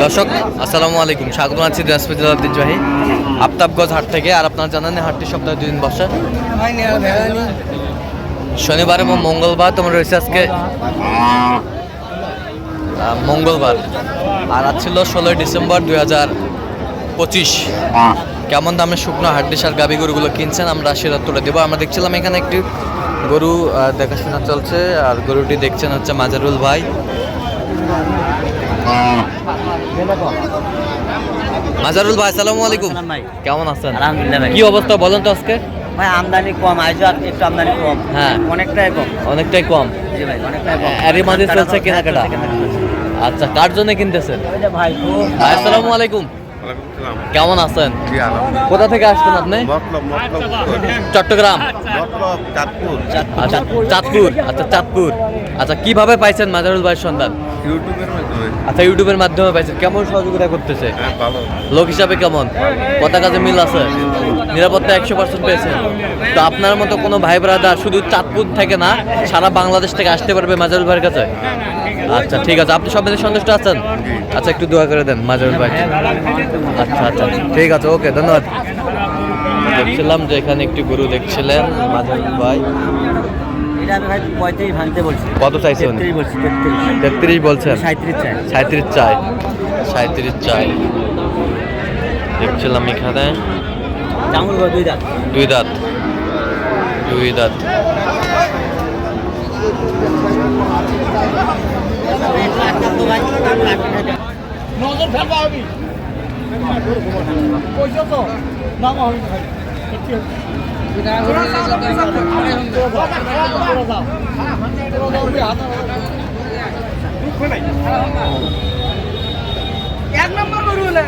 দর্শক আসসালামু আলাইকুম, স্বাগত আছি দিনাজপুর জেলার ঐতিহ্যবাহী আফতাবগঞ্জ হাট থেকে। আর আপনারা জানেন হাটটি সপ্তাহে 2 দিন বসে, শনিবার এবং মঙ্গলবার। তোমার রয়েছে আজকে মঙ্গলবার, আর আজ ছিল 16 ডিসেম্বর 2025। কেমন দামে শুকনো হাড্ডিসার গাভী গরুগুলো কিনছেন আমরা সেটা তুলে দেবো। আমরা দেখছিলাম এখানে একটি গরু দেখাশোনা চলছে, আর গরুটি দেখছেন হচ্ছে মাজারুল ভাই। মাজারুল ভাই আসসালামু আলাইকুম, কেমন আছেন? আলহামদুলিল্লাহ ভাই। কি অবস্থা বলেন তো আজকে? ভাই আমদানি কম, আজও একটু আমদানি কম। হ্যাঁ, অনেকটাই কম। অনেকটাই কম। জি ভাই, অনেকটাই কম। এরই মাঝে চলছে কেনাকাটা। আচ্ছা, কার জন্য কিনতেছেন? ওই যে ভাই ভাই আসসালামু আলাইকুম, কেমন আছেন? কোথা থেকে আসছেন আপনি? চট্টগ্রাম, আচ্ছা চাঁদপুর। আচ্ছা চাঁদপুর। আচ্ছা, কিভাবে পাইছেন মাজারুল ভাইয়ের সন্ধান? আচ্ছা, ইউটিউবের মাধ্যমে পাইছেন। কেমন সহযোগিতা করতেছে? লোক হিসাবে কেমন? কথা কাজে মিল আছে? নিরাপত্তা 100% পেয়েছেন? তো আপনার মতো কোনো ভাই ব্রাদার শুধু চাঁদপুর থেকে না, সারা বাংলাদেশ থেকে আসতে পারবে মাজারুল ভাইয়ের কাছে? আচ্ছা ঠিক আছে, আপনি সব মিলে সন্তুষ্ট আছেন? আচ্ছা, একটু দোয়া করে দেন মাজারুল ভাই। আচ্ছা আচ্ছা ঠিক আছে, ওকে, ধন্যবাদ। দেখছিলাম যে এখানে একটি গরু দেখছিলেন মাজারুল ভাই। এটা আমি ভাই 35 ভাঙতে বলছি। কত চাইছেন? 33 বলছি। 33 বলছেন? 37 চাই। 37 চাই। 37 চাই। দেখছিলাম এখানে জামুল গো 2 দাঁত। 2 দাঁত। 2 দাঁত। নজর ফেলবা আমি পয়সা তো নাম হবে ভাই। এক নম্বর গরু হলে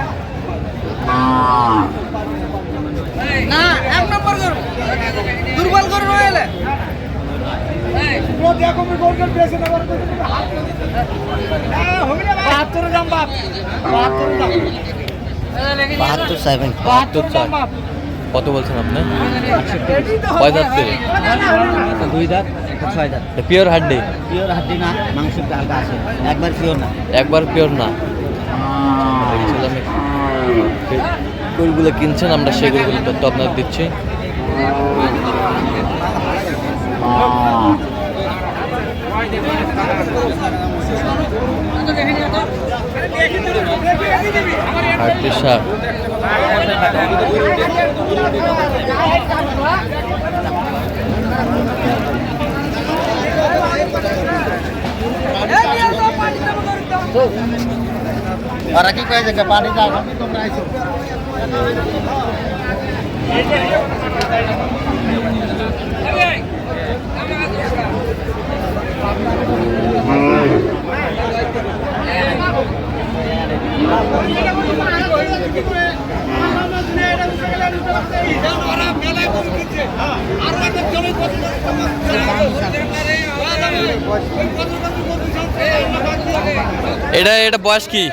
না, এক নম্বর গরু দুর্বল গরু হলে কত বলছেন আপনি? 75। 2 দাঁত, 6 দাঁত। পিওর হাড্ডি? পিওর হাড্ডি না, মাংস হালকা আছে। একবার পিওর না। একবার পিওর না। দেখছিলাম গরুগুলো কিনছেন, আমরা সেই গরুগুলো তথ্য আপনাদের দিচ্ছি। হাড্ডিসা ওরা কি কয়ে যে পানি দাও তোমরা আইছো? এটা বয়স কি?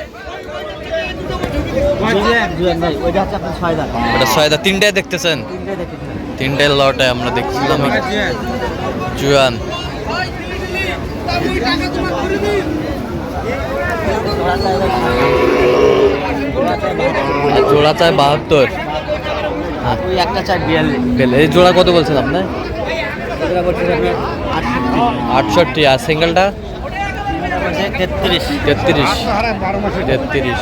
ওইটা হচ্ছে আপনার 6 দাঁত। এটা 6 দাঁত। 3টায় দেখতেছেন? 3টায় লটে আমরা দেখছিলাম জুয়ান। জোড়া চায় 72। ওই একটা চাই 42। এই জোড়া কত বলছেন আপনি? 68। আর সিঙ্গেলটা? 33। 33।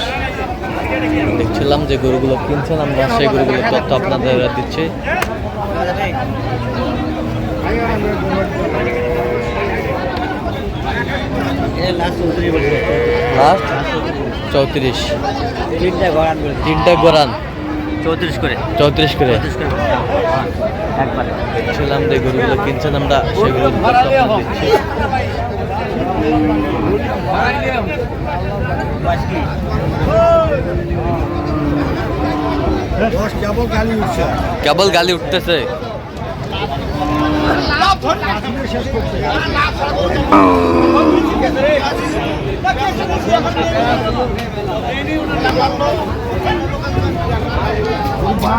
দেখছিলাম যে গরুগুলো কিনছেন, আমরা সেই গরুগুলোর তথ্য আপনাদের দিচ্ছি। লাস্ট 34। 3টা গরান 34 করে। 34 করে। একবার দেখছিলাম যে গরুগুলো কিনছেন, আমরা সেগুলো দিচ্ছি। কেবল গালি উঠতেছে।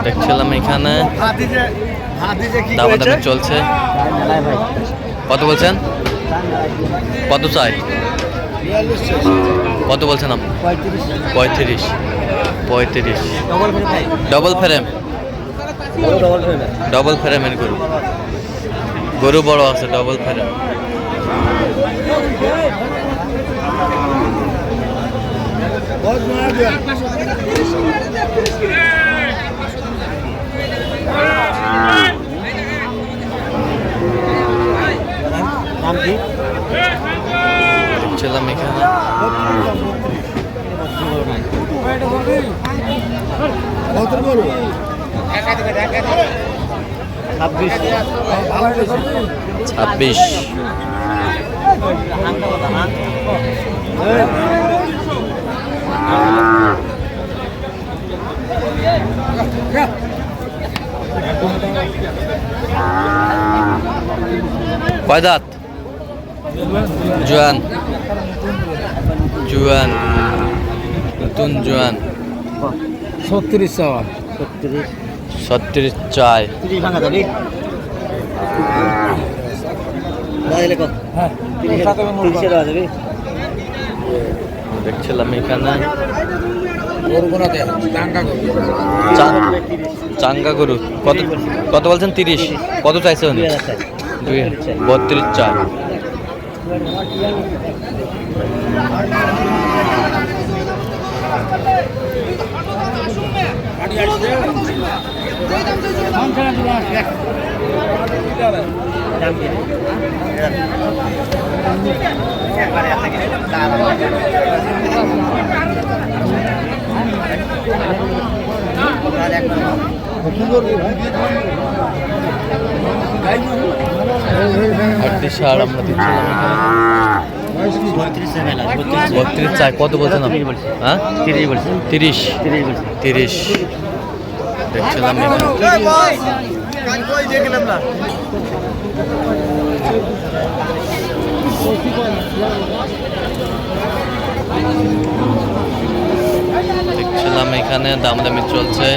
দেখছিলাম এখানে দামাদামি চলছে। কত বলছেন? কত চাই? কত বলছেন আপনি? 35 35 ডবল ফ্রেম ভাই ডবল ফ্রেমের গরু। গরু বড় আছে, ডবল ফ্রেম। নাম কি? দেখছিলাম এখানে ছাব্বিশ। কয় দাঁত? জোয়ান জোয়ান নতুন জোয়ান। 36 চাই। 30 ভাঙা যাবে দাইলে কত? হ্যাঁ 30 দেওয়া যাবে। দেখছিলাম এখানে চাঙ্গা গরু। কত বলছেন? 30। কত চাইছে উনি? 32 চাই। আটটি সার আমরা দিচ্ছিলাম এখানে। 32 চাই। কত বলছেন আপনি? হ্যাঁ 30। দেখছিলাম এখানে। দেখছিলাম এখানে দামাদামি চলছে।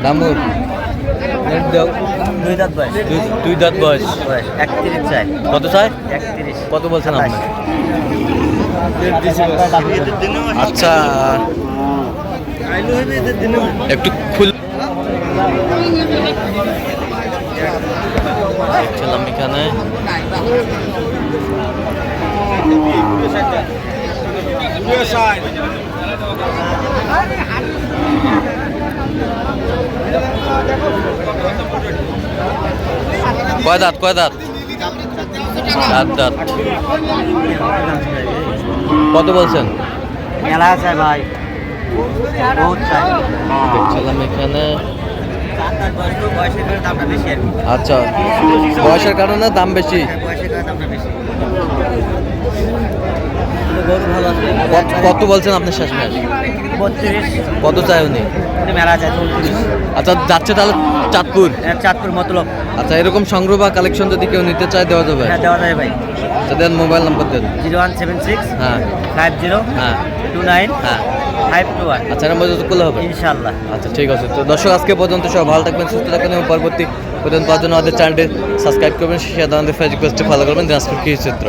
দামুর 2 দাঁত বয়স। 31 চাই। কত চাই? 31। কত বলছেন আপনি? আচ্ছা একটু খুল। দেখছিলাম এখানে কয় দাঁত? 4 দাঁত। কত বলছেন? মেলা চাই ভাই, বহুত চাই। দেখছিলাম এখানে। বয়সের দামটা বেশি আর কি। আচ্ছা বয়সের কারণে দাম বেশি। বয়সের দামটা বেশি। গরু ভালো আছে। কত বলছেন আপনি শেষমেশ? 32। কত চাই উনি? মেলা চাই 34। আচ্ছা যাচ্ছে তাহলে চাঁদপুর। চাঁদপুর মতলব। আচ্ছা এরকম সংগ্রহ বা কালেকশন যদি কেউ নিতে চায় দেওয়া যাবে? হ্যাঁ দেওয়া যাবে ভাই। আচ্ছা দেন মোবাইল নাম্বার দেন। 0176 হ্যাঁ 50 হ্যাঁ 29 হ্যাঁ 521। আচ্ছা এর মধ্যে তো করলে হবে ইনশাআল্লাহ। আচ্ছা ঠিক আছে। তো দর্শক আজকে পর্যন্ত সব ভালো থাকবেন, সুস্থ থাকবেন এবং পরবর্তী পর্যন্ত পাওয়ার জন্য আমাদের চ্যানেলটি সাবস্ক্রাইব করবেন, শেয়ার আমাদের ফেসবুক পেজটি ফলো করবেন। দিনাজপুর কৃষি চিত্র।